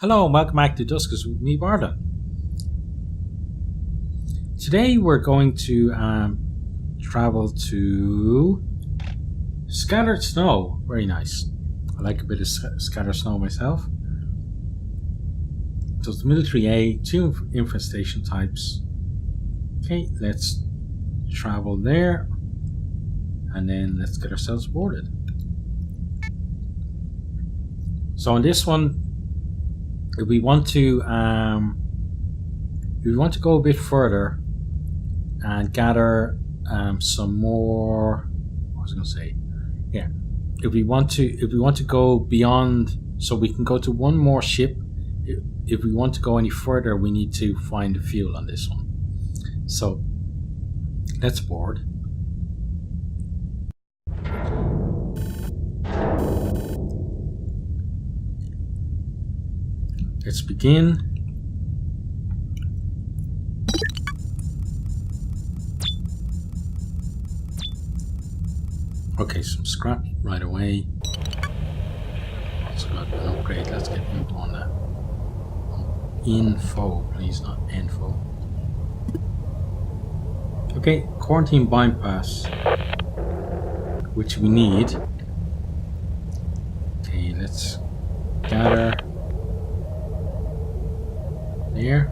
Hello and welcome back to Duskers with me, Bardon. Today we're going to travel to Scattered Snow. Very nice. I like a bit of Scattered Snow myself. So it's Military A, 2 infestation types. Okay, let's travel there and then let's get ourselves boarded. So on this one, if we want to go a bit further and gather some more, what was I going to say? Yeah, if we want to go beyond, so we can go to one more ship. If we want to go any further, we need to find the fuel on this one. So let's board. Let's begin. Okay, some scrap right away. Also got an upgrade. Let's get info on that. Info, please, not info. Okay, quarantine bypass, which we need. Okay, let's gather there.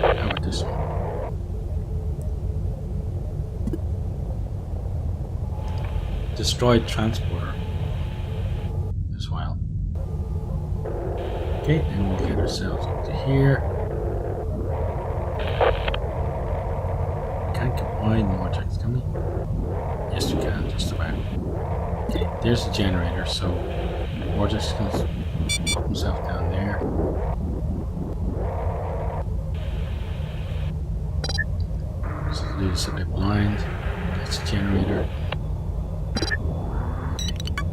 How about this one? Destroyed transporter as well. Okay, then we'll get ourselves up to here. Can't combine more checks, can we? Yes, we can, just about. Okay, there's the generator, so we're just going to pop himself down there. So leave us a bit blind. That's the generator.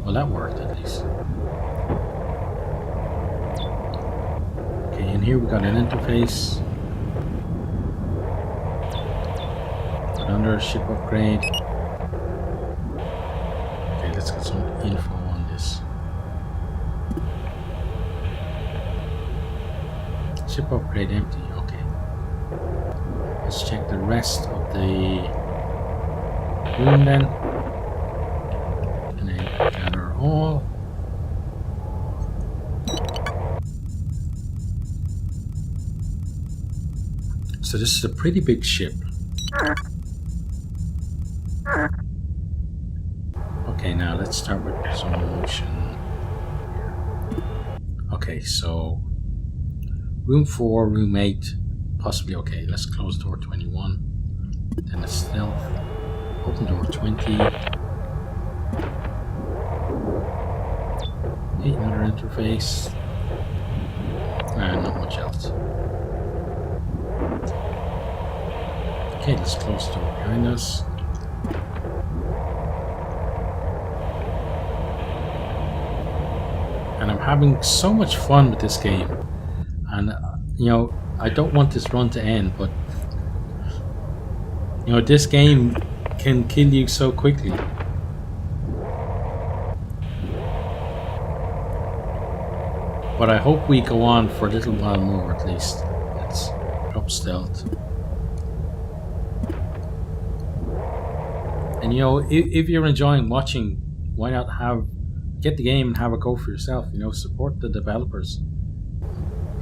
Well, that worked at least. Okay, and here we got an interface. Got under ship upgrade. Okay, let's get some info on this. Ship upgrade empty. Okay. Let's check the rest of the room then. Gather all. So this is a pretty big ship. Okay, now let's start with some motion. Okay, so room 4, room 8, possibly okay. Let's close door 21. Then let's stealth. Open door 20. Another interface, and not much else. Okay, let's close the door behind us. And I'm having so much fun with this game, and I don't want this run to end, but this game can kill you so quickly. But I hope we go on for a little while more at least. Let's drop stealth. And if you're enjoying watching, why not get the game and have a go for yourself? Support the developers.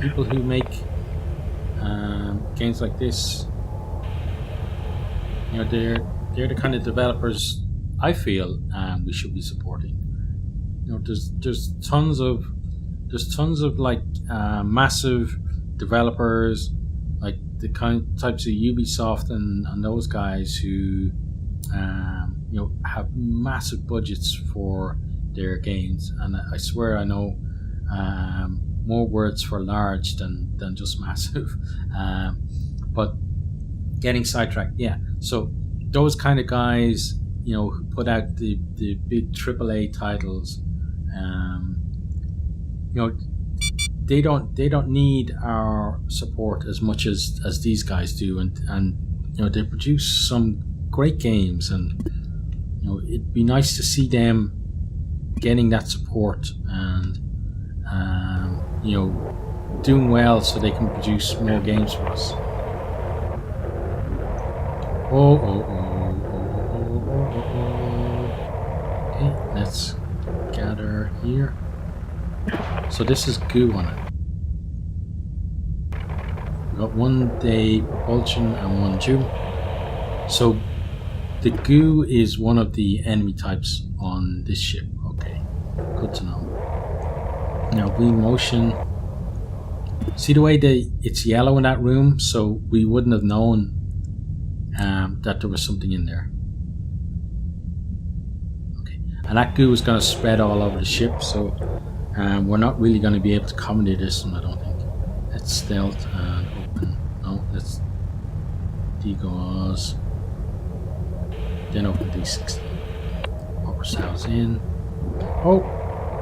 People who make games like this. They're the kind of developers I feel we should be supporting. There's tons of like massive developers, like the types of Ubisoft and those guys who have massive budgets for their games, and I swear I know more words for large than just massive. But getting sidetracked, yeah. So those kind of guys, who put out the big AAA titles. They don't need our support as much as these guys do, and they produce some great games, and it'd be nice to see them getting that support and you know, doing well so they can produce more games for us. Okay, let's gather here. So this is goo on it. We got 1 day propulsion and 1 Jew. So the goo is one of the enemy types on this ship. Okay, good to know. Now we motion. See the way it's yellow in that room, so we wouldn't have known that there was something in there. Okay, and that goo is going to spread all over the ship, so we're not really going to be able to accommodate this one, I don't think. Let's stealth and open. No, let's degauss. Then open D16. Pop ourselves in. Oh,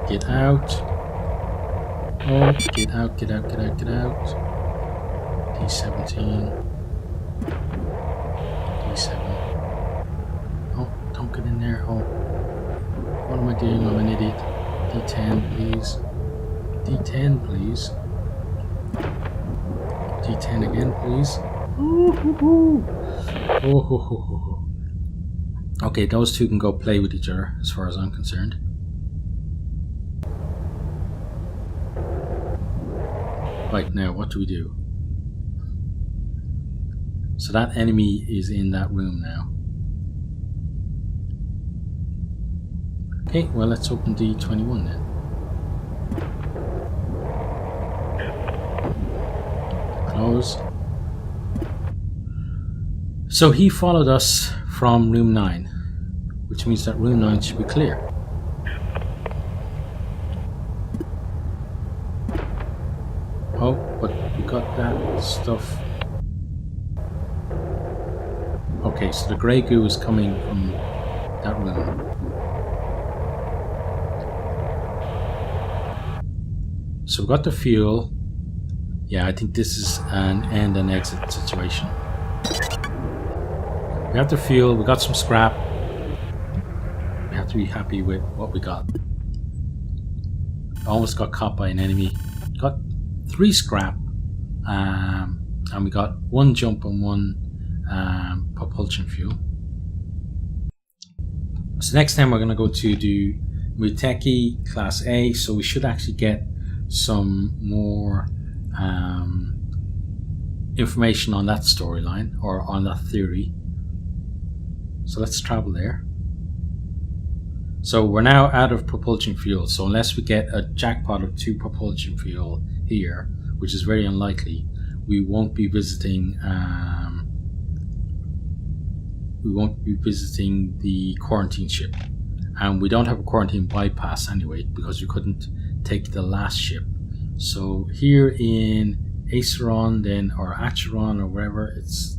get out. Oh, get out, get out, get out, get out. D17. D7. Oh, don't get in there. Oh, what am I doing? I'm an idiot. D10, please. D10, please. D10 again, please. Oh. Okay, those two can go play with each other as far as I'm concerned. Right, now what do we do? So that enemy is in that room now. Okay, well let's open D21 then. Close. So he followed us from room 9, which means that room 9 should be clear. Oh, but we got that stuff. Okay, so the grey goo is coming from that room. So we got the fuel. Yeah, I think this is an end and exit situation. We have the fuel, we got some scrap. We have to be happy with what we got. Almost got caught by an enemy. Got 3 scrap, and we got 1 jump and 1 propulsion fuel. So next time we're going to go to do Muteki Class A, so we should actually get some more information on that storyline or on that theory. So let's travel there. So we're now out of propulsion fuel, so unless we get a jackpot of 2 propulsion fuel here, which is very unlikely, we won't be visiting the quarantine ship, and we don't have a quarantine bypass anyway because we couldn't take the last ship. So here in Aceron then, or Acheron, or wherever it's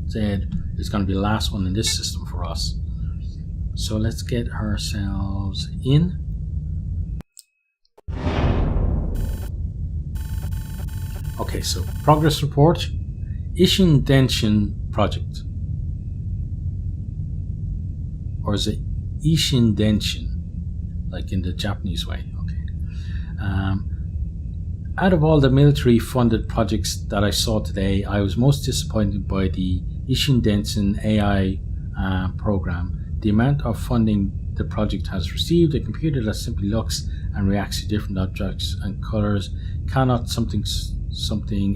said, is going to be the last one in this system for us. So let's get ourselves in. Okay, so progress report. Ishin Denshin project. Or is it Ishin Denshin? Like in the Japanese way, okay. Out of all the military funded projects that I saw today, I was most disappointed by the Ishin Denshin AI program. The amount of funding the project has received, a computer that simply looks and reacts to different objects and colors, cannot something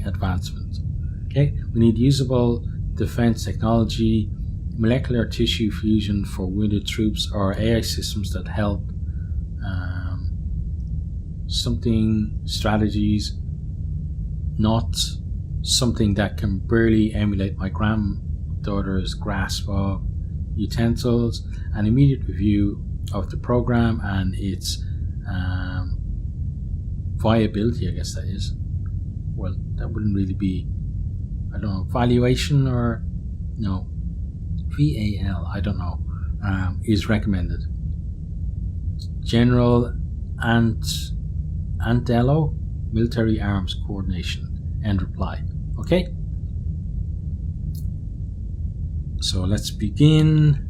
advancement. Okay, we need usable defense technology, molecular tissue fusion for wounded troops, or AI systems that help something strategies, not something that can barely emulate my granddaughter's grasp of utensils. An immediate review of the program and its viability, I guess that is. Well, that wouldn't really be, I don't know, valuation, or no, VAL, I don't know, is recommended. General Antello, Military Arms Coordination, end reply. Okay, so let's begin.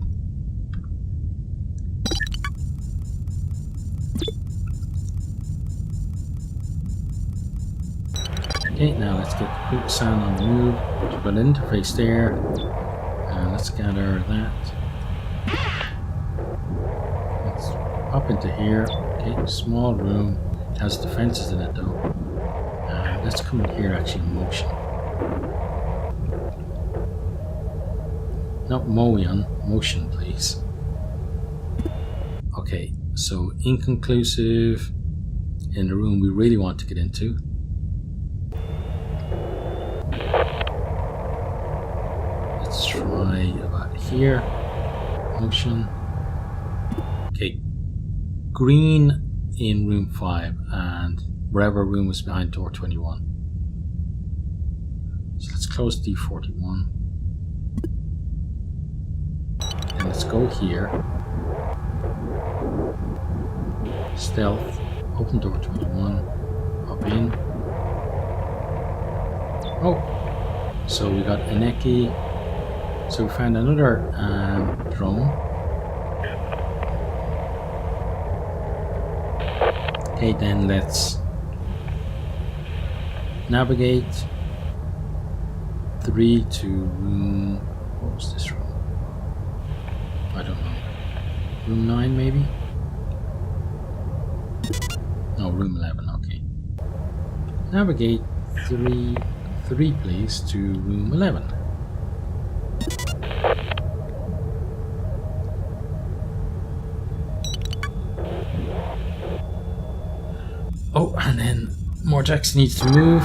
Okay, now let's get the quick sand on the move. So we've got an interface there. And let's gather that. Let's pop into here. Okay, small room. It has defenses in it though. Let's come in here actually in motion. Not motion, motion please. Okay, so inconclusive in the room we really want to get into. Let's try about here. Motion. Okay, green in room 5 and wherever room was behind door 21. So let's close D41. And let's go here. Stealth. Open door 21. Hop in. Oh! So we got Aneki. So we found another drone. Okay, then let's navigate 3 to room. What was this room? I don't know. Room 9 maybe? No, room 11, okay. Navigate 3 please to room 11. Oh, and then Morjax needs to move.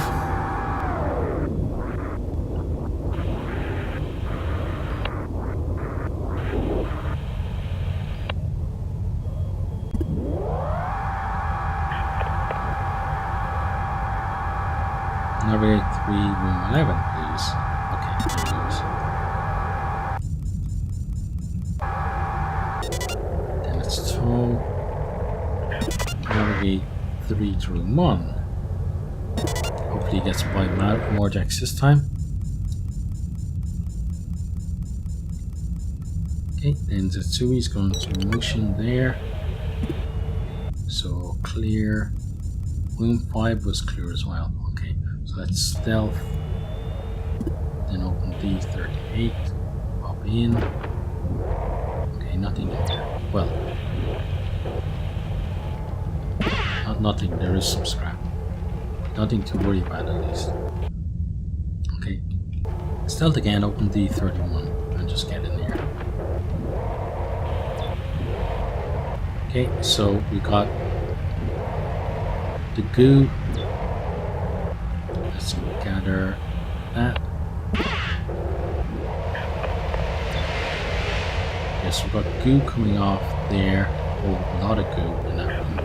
Navigate 3, room 11, please. Okay, there it goes. Then let's tow. Navigate 3 to room 1. Hopefully he gets by Morjax this time. Okay, then Zetsui's going to motion there. So clear. Room 5 was clear as well. Okay, so let's stealth. Then open D38. Pop in. Okay, nothing in there. Well, nothing, there is some scrap. Nothing to worry about at least. Okay. Stealth again, open D31 and just get in here. Okay, so we got the goo. Let's gather that. Yes, we've got goo coming off there. Oh, a lot of goo in that room.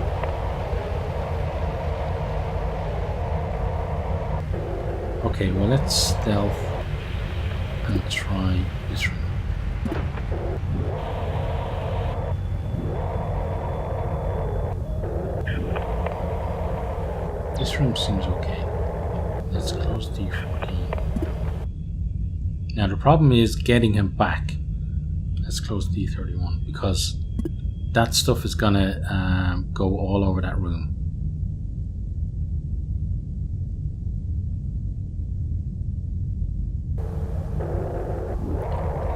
Okay, well let's stealth and try this room. This room seems okay. Let's close D14. Now the problem is getting him back. Let's close D31 because that stuff is gonna go all over that room.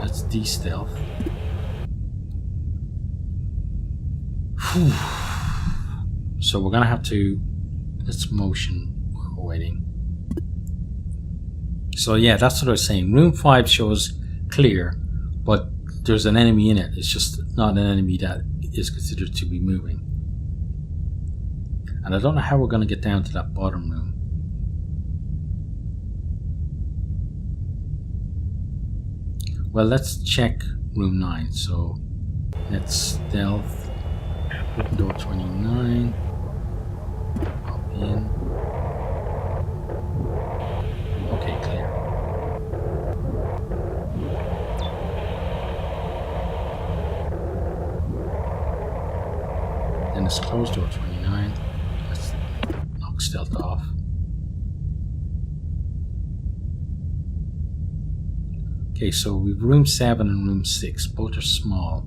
Let's de-stealth. So we're gonna have to, let's motion while we're waiting. So yeah, that's what I was saying. Room 5 shows clear, but there's an enemy in it. It's just not an enemy that is considered to be moving. And I don't know how we're gonna get down to that bottom room. Well, let's check room 9. So let's stealth. Open door 29. Hop in. Okay, clear. Then let's close door 29. Let's knock stealth off. Okay, so we've room 7 and room 6. Both are small.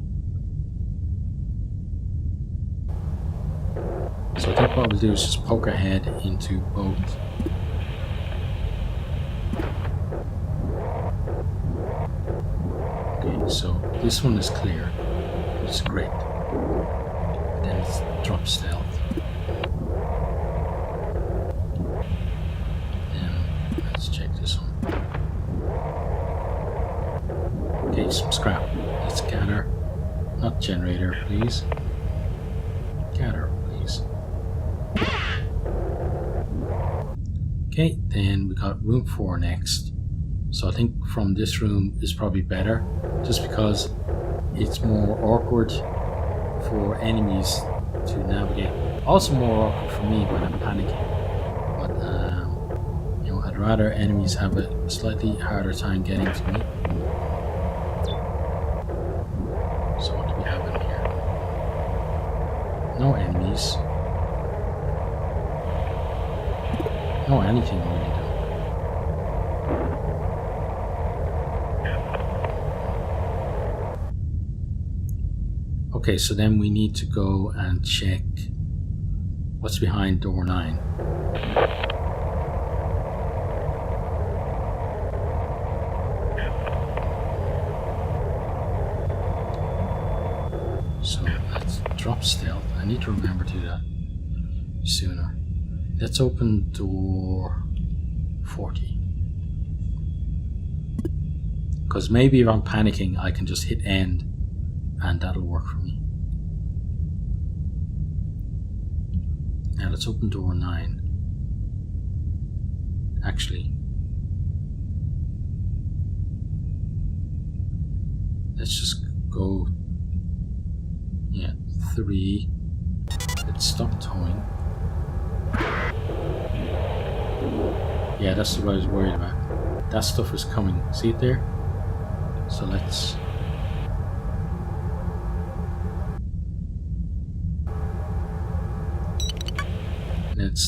So I think what we'll do is just poke our head into both so this one is clear, which is great. Then it's drop stealth. Then let's check this one. Okay, some scrap. Let's gather. Not generator, please. Gather, please. Okay, then we got room 4 next. So I think from this room is probably better, just because it's more awkward for enemies to navigate. Also more awkward for me when I'm panicking. But you know, I'd rather enemies have a slightly harder time getting to me. So what do we have in here? No enemies. No anything really though. Okay, so then we need to go and check what's behind door 9. So let's drop stealth. I need to remember to do that sooner. Let's open door 40. Because maybe if I'm panicking, I can just hit end and that'll work for me. Now let's open door 9. Actually, let's just go, 3. Let's stop towing. Yeah, that's what I was worried about. That stuff is coming. See it there? So let's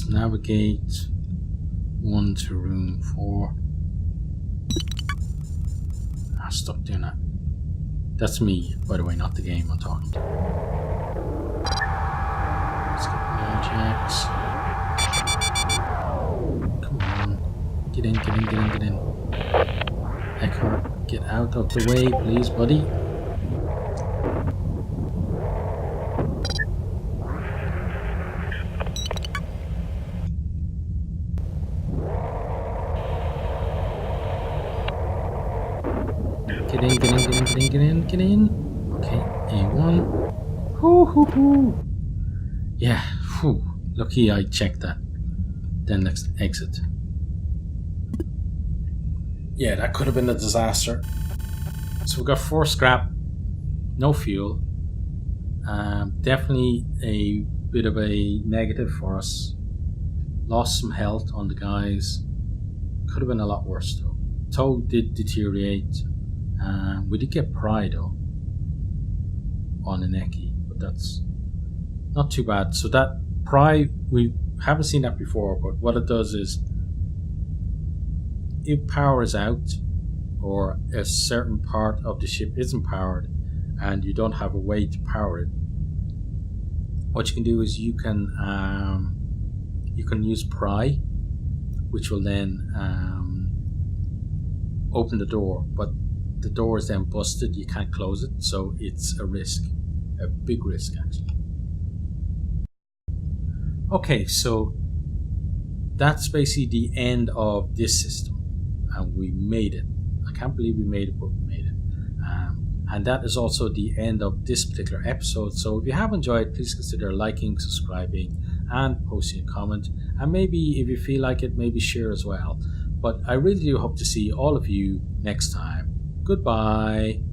navigate 1 to room 4. Stop doing that. That's me, by the way, not the game I'm talking to. Let's get objects. Come on. Get in. Eckhart, get out of the way, please, buddy. Get in. Okay, A1. Hoo. Yeah, lucky I checked that. Then let's exit. Yeah, that could have been a disaster. So we got 4 scrap, no fuel. Definitely a bit of a negative for us. Lost some health on the guys. Could have been a lot worse though. Tow did deteriorate. We did get pry though on an Eki, but that's not too bad. So that pry, we haven't seen that before, but what it does is if power is out or a certain part of the ship isn't powered and you don't have a way to power it, what you can do is you can use pry, which will then open the door, but the door is then busted, you can't close it, so it's a risk, a big risk actually. Okay, so that's basically the end of this system, and we made it. I can't believe we made it, but we made it. And that is also the end of this particular episode. So if you have enjoyed, please consider liking, subscribing, and posting a comment. And maybe if you feel like it, maybe share as well. But I really do hope to see all of you next time. Goodbye.